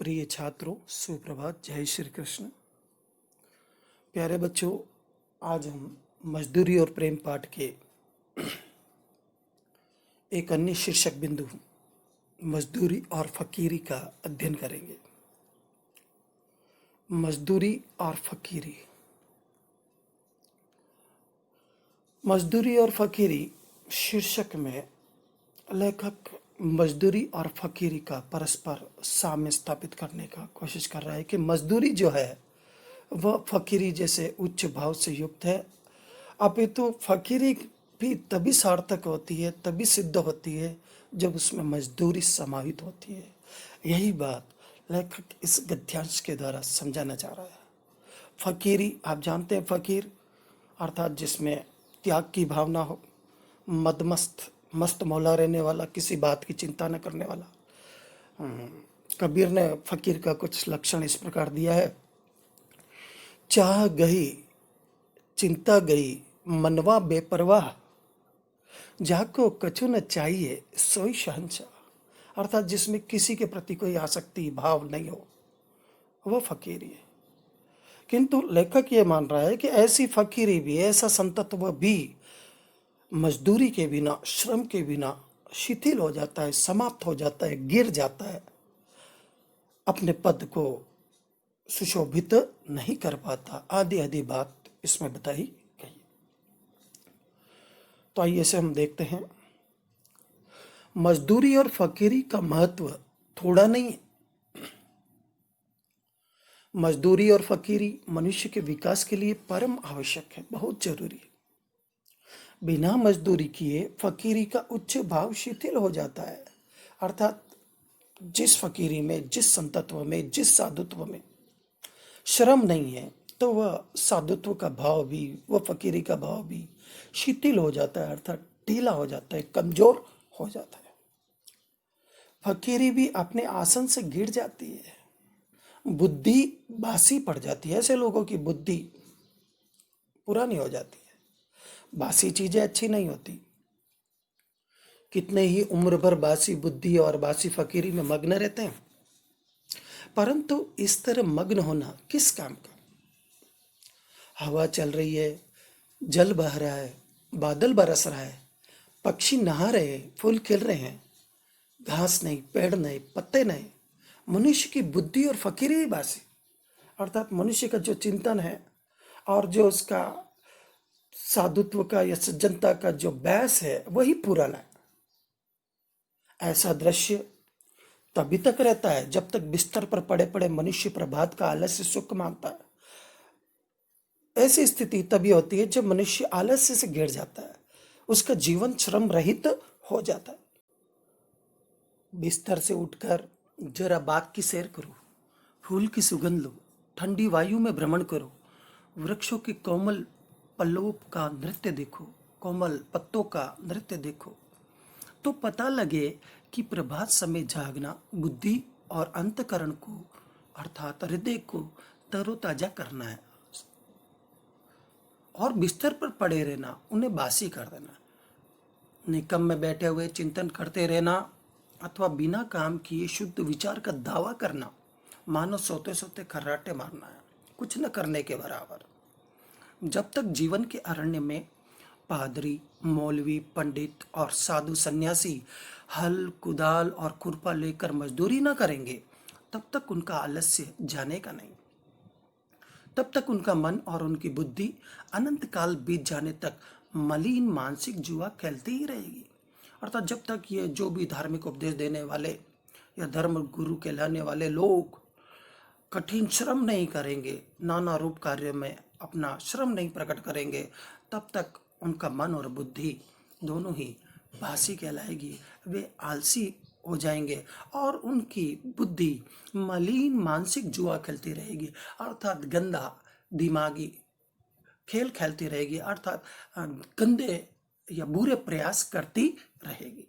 प्रिय छात्रों, सुप्रभात। जय श्री कृष्ण। प्यारे बच्चों, आज हम मजदूरी और प्रेम पाठ के एक अन्य शीर्षक बिंदु मजदूरी और फकीरी का अध्ययन करेंगे। मजदूरी और फकीरी। मजदूरी और फकीरी शीर्षक में लेखक मजदूरी और फकीरी का परस्पर साम्य स्थापित करने का कोशिश कर रहा है कि मजदूरी जो है वह फकीरी जैसे उच्च भाव से युक्त है, अपितु फकीरी भी तभी सार्थक होती है, तभी सिद्ध होती है जब उसमें मजदूरी समाहित होती है। यही बात लेखक इस गद्यांश के द्वारा समझाना चाह रहा है। फकीरी, आप जानते हैं, फकीर अर्थात जिसमें त्याग की भावना हो, मस्त मौला रहने वाला, किसी बात की चिंता न करने वाला। कबीर ने फकीर का कुछ लक्षण इस प्रकार दिया है। चाह गई चिंता गई मनवा बेपरवाह, जाको कछु न चाहिए सोई शहंशाह। अर्थात जिसमें किसी के प्रति कोई आसक्ति भाव नहीं हो, वह फकीरी है। किंतु लेखक ये मान रहा है कि ऐसी फकीरी भी, ऐसा संतत्व भी मजदूरी के बिना, श्रम के बिना शिथिल हो जाता है, समाप्त हो जाता है, गिर जाता है, अपने पद को सुशोभित नहीं कर पाता। आदि आदि बात इसमें बताई गई। तो आइए से हम देखते हैं। मजदूरी और फकीरी का महत्व थोड़ा नहीं है। मजदूरी और फकीरी मनुष्य के विकास के लिए परम आवश्यक है, बहुत जरूरी है। बिना मजदूरी किए फकीरी का उच्च भाव शिथिल हो जाता है। अर्थात जिस फकीरी में, जिस संतत्व में, जिस साधुत्व में श्रम नहीं है, तो वह साधुत्व का भाव भी, वह फकीरी का भाव भी शिथिल हो जाता है, अर्थात ढीला हो जाता है, कमजोर हो जाता है। फकीरी भी अपने आसन से गिर जाती है, बुद्धि बासी पड़ जाती है। ऐसे लोगों की बुद्धि पुरानी हो जाती है। बासी चीजें अच्छी नहीं होती। कितने ही उम्र भर बासी बुद्धि और बासी फकीरी में मग्न रहते हैं, परंतु इस तरह मग्न होना किस काम का। हवा चल रही है, जल बह रहा है, बादल बरस रहा है, पक्षी नहा रहे हैं, फूल खिल रहे हैं, घास नहीं, पेड़ नहीं, पत्ते नहीं, मनुष्य की बुद्धि और फकीरी ही बासी। अर्थात मनुष्य का जो चिंतन है और जो उसका साधुत्व का या सज्जनता का जो बैस है, वही पुराना है। ऐसा दृश्य तभी तक रहता है जब तक बिस्तर पर पड़े पड़े मनुष्य प्रभात का आलस्य सुख मानता है। ऐसी स्थिति तभी होती है जब मनुष्य आलस्य से घिर जाता है, उसका जीवन श्रम रहित हो जाता है। बिस्तर से उठकर जरा बाग की सैर करो, फूल की सुगंध लो, ठंडी वायु में भ्रमण करो, वृक्षों के कोमल पल्लवों का नृत्य देखो, कोमल पत्तों का नृत्य देखो, तो पता लगे कि प्रभात समय जागना बुद्धि और अंतकरण को, अर्थात हृदय को तरोताजा करना है, और बिस्तर पर पड़े रहना उन्हें बासी कर देना। निकम में बैठे हुए चिंतन करते रहना अथवा बिना काम किए शुद्ध विचार का दावा करना मानो सोते सोते खर्राटे मारना है, कुछ न करने के बराबर। जब तक जीवन के अरण्य में पादरी, मौलवी, पंडित और साधु सन्यासी हल, कुदाल और खुरपा लेकर मजदूरी न करेंगे, तब तक उनका आलस्य जाने का नहीं। तब तक उनका मन और उनकी बुद्धि अनंत काल बीत जाने तक मलिन मानसिक जुआ खेलती ही रहेगी। अर्थात जब तक ये जो भी धार्मिक उपदेश देने वाले या धर्म गुरु कहलाने वाले लोग कठिन श्रम नहीं करेंगे, नाना रूप कार्य में अपना श्रम नहीं प्रकट करेंगे, तब तक उनका मन और बुद्धि दोनों ही बासी कहलाएगी। वे आलसी हो जाएंगे और उनकी बुद्धि मलिन मानसिक जुआ खेलती रहेगी, अर्थात गंदा दिमागी खेल खेलती रहेगी, अर्थात गंदे या बुरे प्रयास करती रहेगी।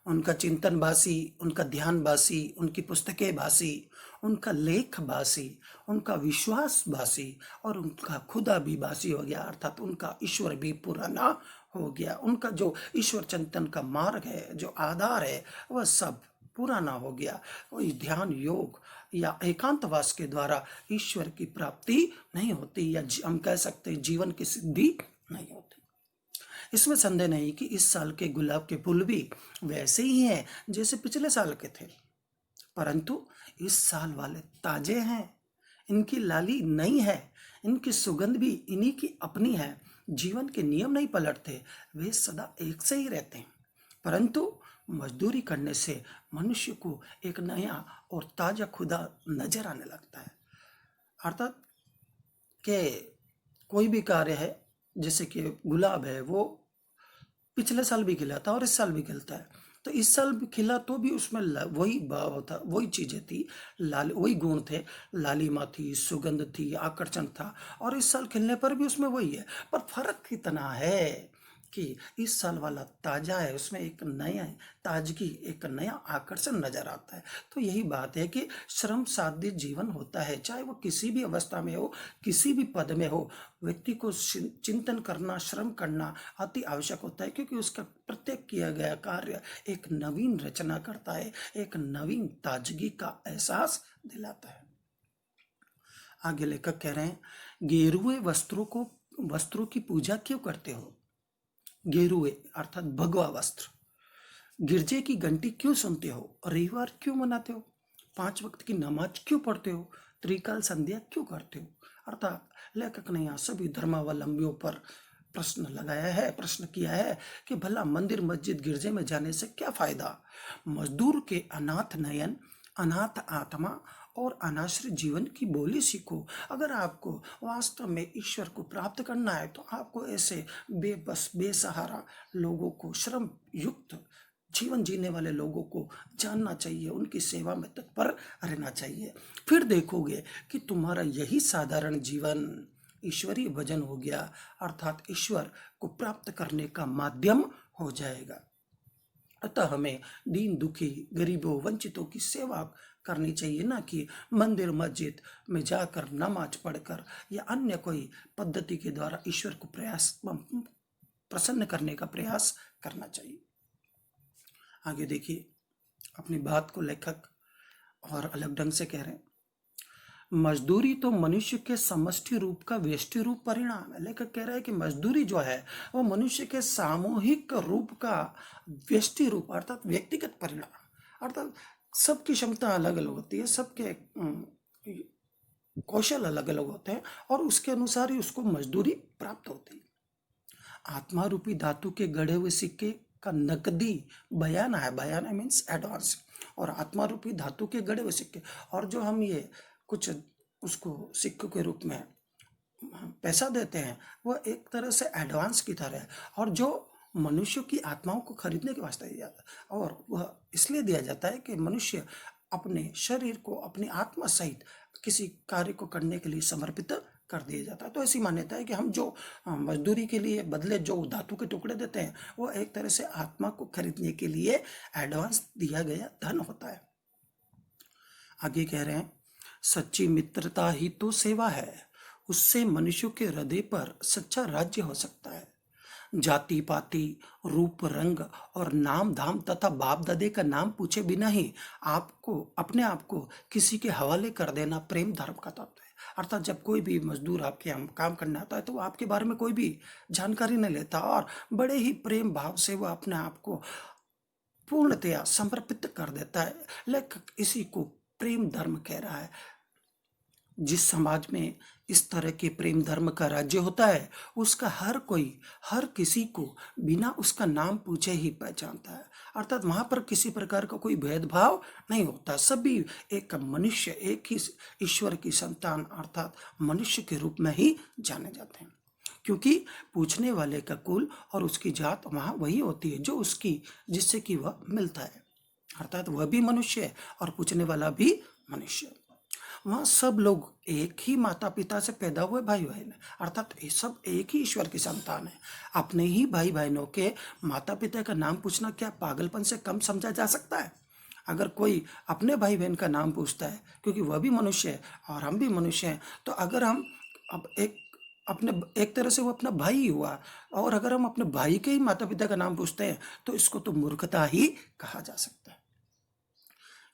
उनका चिंतन बासी, उनका ध्यान बासी, उनकी पुस्तकें बासी, उनका लेख बासी, उनका विश्वास बासी, और उनका खुदा भी बासी हो गया, अर्थात उनका ईश्वर भी पुराना हो गया। उनका जो ईश्वर चिंतन का मार्ग है, जो आधार है, वह सब पूरा ना हो गया, कोई ध्यान योग या एकांतवास के द्वारा ईश्वर की प्राप्ति नहीं होती, या हम कह सकते हैं जीवन की सिद्धि नहीं होती। इसमें संदेह नहीं कि इस साल के गुलाब के फूल भी वैसे ही हैं जैसे पिछले साल के थे, परंतु इस साल वाले ताजे हैं, इनकी लाली नई है, इनकी सुगंध भी इन्हीं की अपनी है। जीवन के नियम नहीं पलटते, वे सदा एक से ही रहते हैं, परंतु मजदूरी करने से मनुष्य को एक नया और ताजा खुदा नजर आने लगता है। अर्थात कि कोई भी कार्य है, जैसे कि गुलाब है, वो पिछले साल भी खिला था और इस साल भी खिलता है, तो इस साल भी खिला तो भी उसमें वही भाव था, वही चीजें थी, लाल वही गुण थे, लालिमा थी, सुगंध थी, आकर्षण था, और इस साल खिलने पर भी उसमें वही है। पर फर्क इतना है कि इस साल वाला ताजा है, उसमें एक नया ताजगी, एक नया आकर्षण नजर आता है। तो यही बात है कि श्रम साध्य जीवन होता है, चाहे वो किसी भी अवस्था में हो, किसी भी पद में हो, व्यक्ति को चिंतन करना, श्रम करना अति आवश्यक होता है, क्योंकि उसका प्रत्येक किया गया कार्य एक नवीन रचना करता है, एक नवीन ताजगी का एहसास दिलाता है। आगे लेखक कह रहे हैं, गेरुए वस्त्रों की पूजा क्यों करते हो? गेरुए अर्थात भगवा वस्त्र। गिरजे की घंटी क्यों सुनते हो? रविवार क्यों मनाते हो? 5 वक्त की नमाज क्यों पढ़ते हो? त्रिकाल संध्या क्यों करते हो? अर्थात लेखक ने यहाँ सभी धर्मावलंबियों पर प्रश्न किया है कि भला मंदिर मस्जिद गिरजे में जाने से क्या फायदा? मजदूर के अनाथ नयन, अनाथ आत्मा और अनाश्रित जीवन की बोली सीखो। अगर आपको वास्तव में ईश्वर को प्राप्त करना है, तो आपको ऐसे बेबस बेसहारा लोगों को, श्रम युक्त जीवन जीने वाले लोगों को जानना चाहिए, उनकी सेवा में तत्पर रहना चाहिए। फिर देखोगे कि तुम्हारा यही साधारण जीवन ईश्वरीय भजन हो गया, अर्थात ईश्वर को प्राप्त करने का माध्यम हो जाएगा। अतः हमें दीन दुखी, गरीबों, वंचितों की सेवा करनी चाहिए, ना कि मंदिर मस्जिद में जाकर नमाज पढ़कर या अन्य कोई पद्धति के द्वारा ईश्वर को प्रसन्न करने का प्रयास करना चाहिए। आगे देखिए, अपनी बात को लेखक और अलग ढंग से कह रहे हैं, मजदूरी तो मनुष्य के समष्टि रूप का व्यष्टि रूप परिणाम है। लेखक कह रहा है कि मजदूरी जो है वो मनुष्य के सामूहिक रूप का व्यष्टि रूप अर्थात व्यक्तिगत परिणाम, अर्थात सबकी क्षमता अलग अलग होती है, सबके कौशल अलग अलग होते हैं, और उसके अनुसार ही उसको मजदूरी प्राप्त होती है। आत्मा रूपी धातु के गढ़े हुए सिक्के का नकदी बयान है, बयान मीन्स एडवांस, और आत्मा रूपी धातु के गढ़े हुए सिक्के, और जो हम ये कुछ उसको सिक्कों के रूप में पैसा देते हैं, वह एक तरह से एडवांस की तरह है, और जो मनुष्य की आत्माओं को खरीदने के वास्ते दिया जाता है, और वह इसलिए दिया जाता है कि मनुष्य अपने शरीर को अपनी आत्मा सहित किसी कार्य को करने के लिए समर्पित कर दिया जाता है। तो ऐसी मान्यता है कि हम जो मजदूरी के लिए बदले जो धातु के टुकड़े देते हैं, वो एक तरह से आत्मा को खरीदने के लिए एडवांस दिया गया धन होता है। आगे कह रहे हैं, सच्ची मित्रता ही तो सेवा है, उससे मनुष्य के हृदय पर सच्चा राज्य हो सकता है। जाति पाति, रूप रंग और नाम धाम तथा बाप दादे का नाम पूछे बिना ही आपको अपने आप को किसी के हवाले कर देना प्रेम धर्म का तत्व है। अर्थात जब कोई भी मजदूर आपके यहाँ काम करने आता है, तो वो आपके बारे में कोई भी जानकारी नहीं लेता, और बड़े ही प्रेम भाव से वो अपने आप को पूर्णतया समर्पित कर देता है। लेखक इसी को प्रेम धर्म कह रहा है। जिस समाज में इस तरह के प्रेम धर्म का राज्य होता है, उसका हर कोई हर किसी को बिना उसका नाम पूछे ही पहचानता है, अर्थात वहां पर किसी प्रकार का कोई भेदभाव नहीं होता, सभी एक मनुष्य, एक ही ईश्वर की संतान अर्थात मनुष्य के रूप में ही जाने जाते हैं, क्योंकि पूछने वाले का कुल और उसकी जात वहां वही होती है जो उसकी जिससे कि वह मिलता है, अर्थात वह भी मनुष्य है और पूछने वाला भी मनुष्य है। वहाँ सब लोग एक ही माता पिता से पैदा हुए भाई बहन है, अर्थात ये सब एक ही ईश्वर की संतान है। अपने ही भाई बहनों के माता पिता का नाम पूछना क्या पागलपन से कम समझा जा सकता है? अगर कोई अपने भाई बहन का नाम पूछता है, क्योंकि वह भी मनुष्य है और हम भी मनुष्य हैं, तो अगर हम अब एक तरह से वो अपना भाई ही हुआ, और अगर हम अपने भाई के ही माता पिता का नाम पूछते हैं, तो इसको तो मूर्खता ही कहा जा सकता है।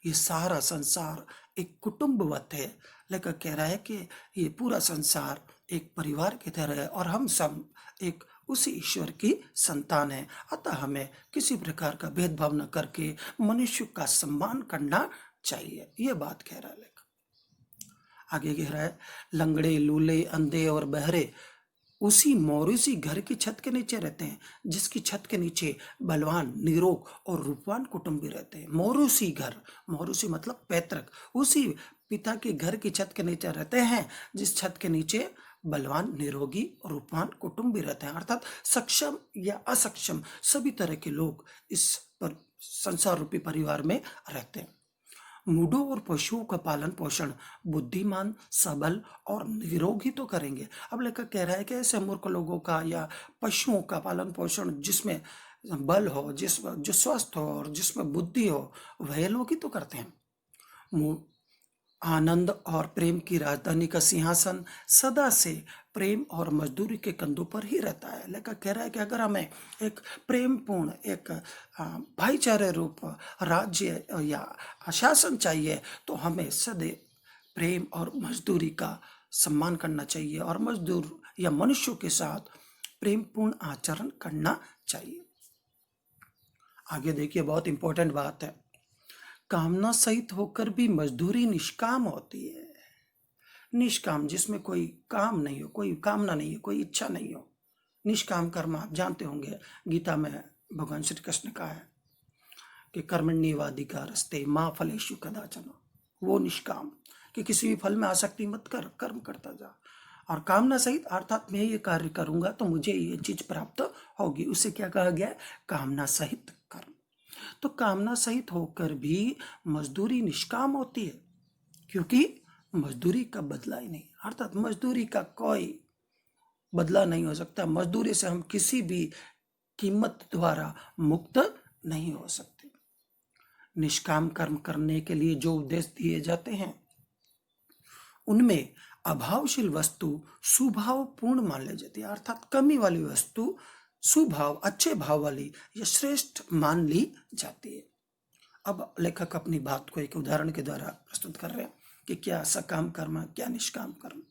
ये सारा संसार एक कुटुंबवत है। लेकर कह रहा है कि ये पूरा संसार एक परिवार की तरह है और हम सब एक उसी ईश्वर की संतान है। अतः हमें किसी प्रकार का भेदभाव न करके मनुष्य का सम्मान करना चाहिए। ये बात कह रहा है लेखक। आगे कह रहा है, लंगड़े, लूले, अंधे और बहरे उसी मौरूसी घर की छत के नीचे रहते हैं, जिसकी छत के नीचे बलवान, निरोग और रूपवान कुटुंबी रहते हैं। मौरूसी घर, मौरूसी मतलब पैतृक, उसी पिता के घर की छत के नीचे रहते हैं जिस छत के नीचे बलवान, निरोगी और रूपवान कुटुंबी रहते हैं। अर्थात सक्षम या असक्षम सभी तरह के लोग इस पर संसार रूपी परिवार में रहते हैं। मूढ़ों और पशुओं का पालन पोषण बुद्धिमान, सबल और निरोगी तो करेंगे। अब लेखक कह रहा है कि ऐसे मूर्ख लोगों का या पशुओं का पालन पोषण जिसमें बल हो, जो स्वस्थ हो और जिसमें बुद्धि हो, वह लोग ही तो करते हैं। आनंद और प्रेम की राजधानी का सिंहासन सदा से प्रेम और मजदूरी के कंधों पर ही रहता है। लेखक कह रहा है कि अगर हमें एक प्रेमपूर्ण, एक भाईचारे रूप राज्य या शासन चाहिए तो हमें सदैव प्रेम और मजदूरी का सम्मान करना चाहिए और मजदूर या मनुष्यों के साथ प्रेमपूर्ण आचरण करना चाहिए। आगे देखिए, बहुत इंपॉर्टेंट बात है। कामना सहित होकर भी मजदूरी निष्काम होती है। निष्काम, जिसमें कोई काम नहीं हो, कोई कामना नहीं हो, कोई इच्छा नहीं हो, निष्काम कर्म। आप जानते होंगे, गीता में भगवान श्री कृष्ण का है कि कर्मण्येवाधिकारस्ते मा फलेषु कदाचन। वो निष्काम कि किसी भी फल में आसक्ति मत कर, कर्म करता जा। और कामना सहित अर्थात मैं ये कार्य करूंगा तो मुझे ये चीज प्राप्त होगी, उसे क्या कहा गया? कामना सहित कर्म। तो कामना सहित होकर भी मजदूरी निष्काम होती है, क्योंकि मजदूरी का बदला ही नहीं, अर्थात मजदूरी का कोई बदला नहीं हो सकता। मजदूरी से हम किसी भी कीमत द्वारा मुक्त नहीं हो सकते। निष्काम कर्म करने के लिए जो उद्देश्य दिए जाते हैं उनमें अभावशील वस्तु सुभाव पूर्ण मान ली जाती है, अर्थात कमी वाली वस्तु सुभाव, अच्छे भाव वाली या श्रेष्ठ मान ली जाती है। अब लेखक अपनी बात को एक उदाहरण के द्वारा प्रस्तुत कर रहे हैं कि क्या सकाम कर्म, क्या निष्काम कर्म।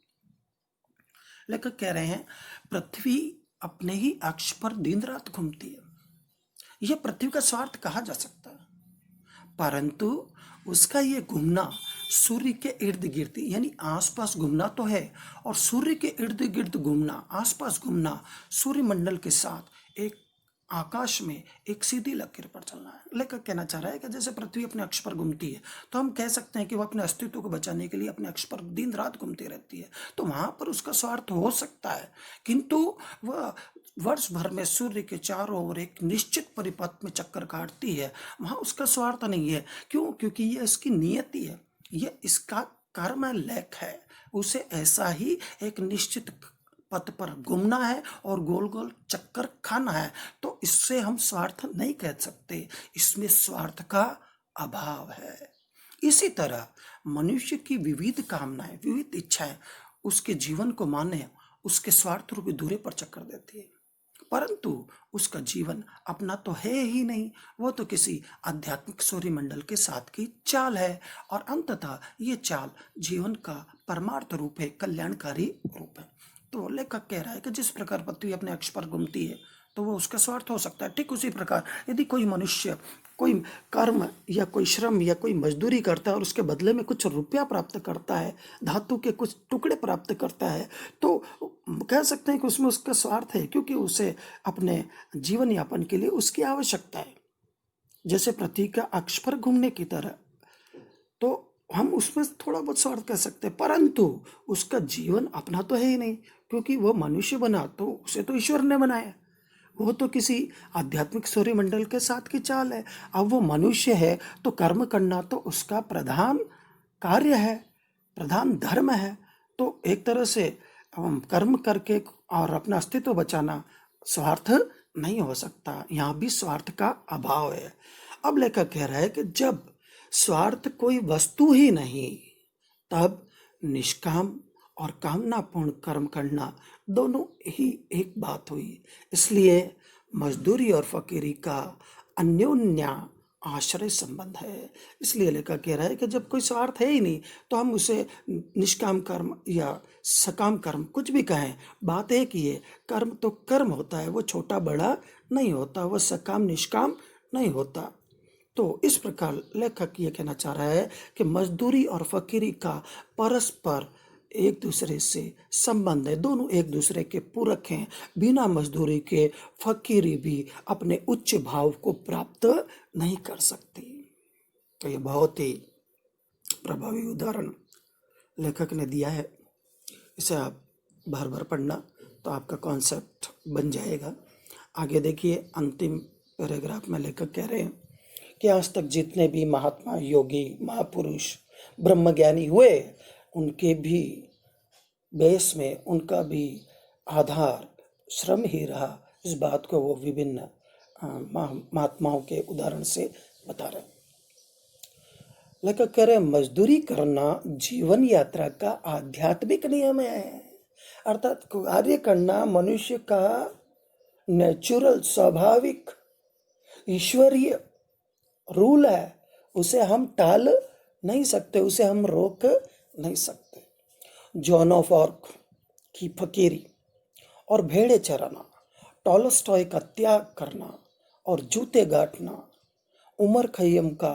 लेखक कह रहे हैं, पृथ्वी अपने ही अक्ष पर दिन रात घूमती है। यह पृथ्वी का स्वार्थ कहा जा सकता है, परंतु उसका ये घूमना सूर्य के इर्द गिर्द यानी आसपास घूमना तो है, और सूर्य के इर्द गिर्द घूमना, आसपास घूमना, सूर्य मंडल के साथ एक आकाश में एक सीधी लकीर पर चलना है। लेखक कहना चाह रहा है कि जैसे पृथ्वी अपने अक्ष पर घूमती है तो हम कह सकते हैं कि वह अपने अस्तित्व को बचाने के लिए अपने अक्ष पर दिन रात घूमती रहती है। तो वहां पर उसका स्वार्थ हो सकता है, किंतु वह वर्ष भर में सूर्य के चारों ओर एक निश्चित परिपथ में चक्कर काटती है, वहां उसका स्वार्थ नहीं है। क्यों? क्योंकि यह इसकी नियति है, यह इसका कर्म लेख है। उसे ऐसा ही एक निश्चित पथ पर घूमना है और गोल गोल चक्कर खाना है। तो इससे हम स्वार्थ नहीं कह सकते, इसमें स्वार्थ का अभाव है। इसी तरह मनुष्य की विविध कामनाएं, विविध इच्छाएं उसके जीवन को माने उसके स्वार्थ रूपी धुरे पर चक्कर देती है, परंतु उसका जीवन अपना तो है ही नहीं, वो तो किसी आध्यात्मिक सौरमंडल के साथ की चाल है। और अंततः ये चाल जीवन का परमार्थ रूप है, कल्याणकारी रूप है। तो लेखक कह रहा है कि जिस प्रकार पृथ्वी अपने अक्ष पर घूमती है तो वो उसका स्वार्थ हो सकता है, ठीक उसी प्रकार यदि कोई मनुष्य कोई कर्म या कोई श्रम या कोई मजदूरी करता है और उसके बदले में कुछ रुपया प्राप्त करता है, धातु के कुछ टुकड़े प्राप्त करता है, तो कह सकते हैं कि उसमें उसका स्वार्थ है, क्योंकि उसे अपने जीवन यापन के लिए उसकी आवश्यकता है। जैसे पृथ्वी का अक्ष पर घूमने की तरह, तो हम उसमें थोड़ा बहुत स्वार्थ कह सकते हैं, परंतु उसका जीवन अपना तो है ही नहीं, क्योंकि वो मनुष्य बना तो उसे तो ईश्वर ने बनाया, वो तो किसी आध्यात्मिक सौरमंडल के साथ की चाल है। अब वो मनुष्य है तो कर्म करना तो उसका प्रधान कार्य है, प्रधान धर्म है। तो एक तरह से कर्म करके और अपना अस्तित्व बचाना स्वार्थ नहीं हो सकता, यहाँ भी स्वार्थ का अभाव है। अब लेखक कह रहा है कि जब स्वार्थ कोई वस्तु ही नहीं, तब निष्काम और कामनापूर्ण कर्म करना दोनों ही एक बात हुई। इसलिए मजदूरी और फकीरी का अन्योन्या आश्रय संबंध है। इसलिए लेखक कह रहा है कि जब कोई स्वार्थ है ही नहीं तो हम उसे निष्काम कर्म या सकाम कर्म कुछ भी कहें, बात एक ही है, कर्म तो कर्म होता है, वो छोटा बड़ा नहीं होता, वो सकाम निष्काम नहीं होता। तो इस प्रकार लेखक ये कहना चाह रहा है कि मजदूरी और फकीरी का परस्पर एक दूसरे से संबंध है, दोनों एक दूसरे के पूरक हैं। बिना मजदूरी के फकीरी भी अपने उच्च भाव को प्राप्त नहीं कर सकती। तो ये बहुत ही प्रभावी उदाहरण लेखक ने दिया है। इसे आप बार बार पढ़ना तो आपका कॉन्सेप्ट बन जाएगा। आगे देखिए, अंतिम पैराग्राफ में लेखक कह रहे हैं कि आज तक जितने भी महात्मा, योगी, महापुरुष, ब्रह्मज्ञानी हुए, उनके भी बेस में उनका भी आधार श्रम ही रहा। इस बात को वो विभिन्न महात्माओं के उदाहरण से बता रहे हैं। लेखक कह रहे हैं मजदूरी करना जीवन यात्रा का आध्यात्मिक नियम है, अर्थात कार्य करना मनुष्य का नेचुरल, स्वाभाविक, ईश्वरीय रूल है। उसे हम टाल नहीं सकते, उसे हम रोक नहीं सकते। जॉन ऑफ आर्क की फकीरी और भेड़े चराना, टॉलस्टॉय का त्याग करना और जूते गांठना, उमर खैयम का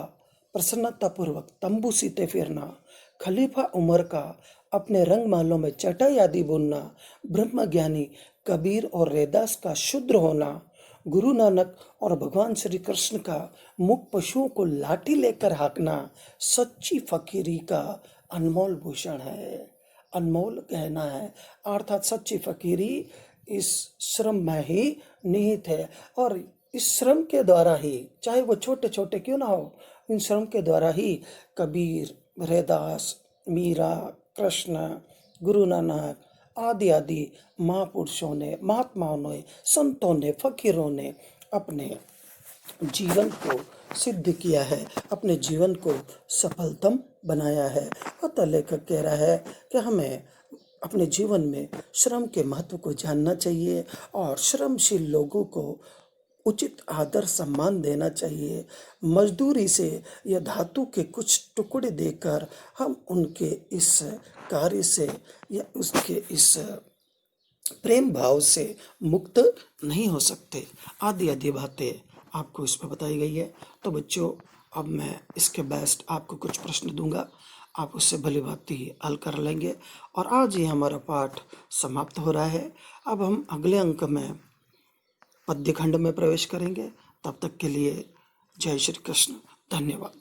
प्रसन्नतापूर्वक तंबू सीते फिरना, खलीफा उमर का अपने रंगमालों में चटाई आदि बुनना, ब्रह्मज्ञानी कबीर और रैदास का शूद्र होना, गुरु नानक और भगवान श्री कृष्ण का मुख पशुओं को लाठी लेकर हाँकना सच्ची फकीरी का अनमोल भूषण है, अनमोल गहना है। अर्थात सच्ची फकीरी इस श्रम में ही निहित है, और इस श्रम के द्वारा ही, चाहे वो छोटे छोटे क्यों ना हो, इन श्रम के द्वारा ही कबीर, रैदास, मीरा, कृष्ण, गुरु नानक आदि आदि महापुरुषों ने, महात्माओं ने, संतों ने, फकीरों ने अपने जीवन को सिद्ध किया है, अपने जीवन को सफलतम बनाया है। अतः लेखक कह रहा है कि हमें अपने जीवन में श्रम के महत्व को जानना चाहिए और श्रमशील लोगों को उचित आदर सम्मान देना चाहिए। मजदूरी से या धातु के कुछ टुकड़े देकर हम उनके इस कार्य से या उसके इस प्रेम भाव से मुक्त नहीं हो सकते। आदि आदि बातें आपको इसमें बताई गई है। तो बच्चों, अब मैं इसके बेस्ट आपको कुछ प्रश्न दूंगा, आप उससे भली भांति हल कर लेंगे। और आज ही हमारा पाठ समाप्त हो रहा है। अब हम अगले अंक में पद्य खंड में प्रवेश करेंगे। तब तक के लिए जय श्री कृष्ण, धन्यवाद।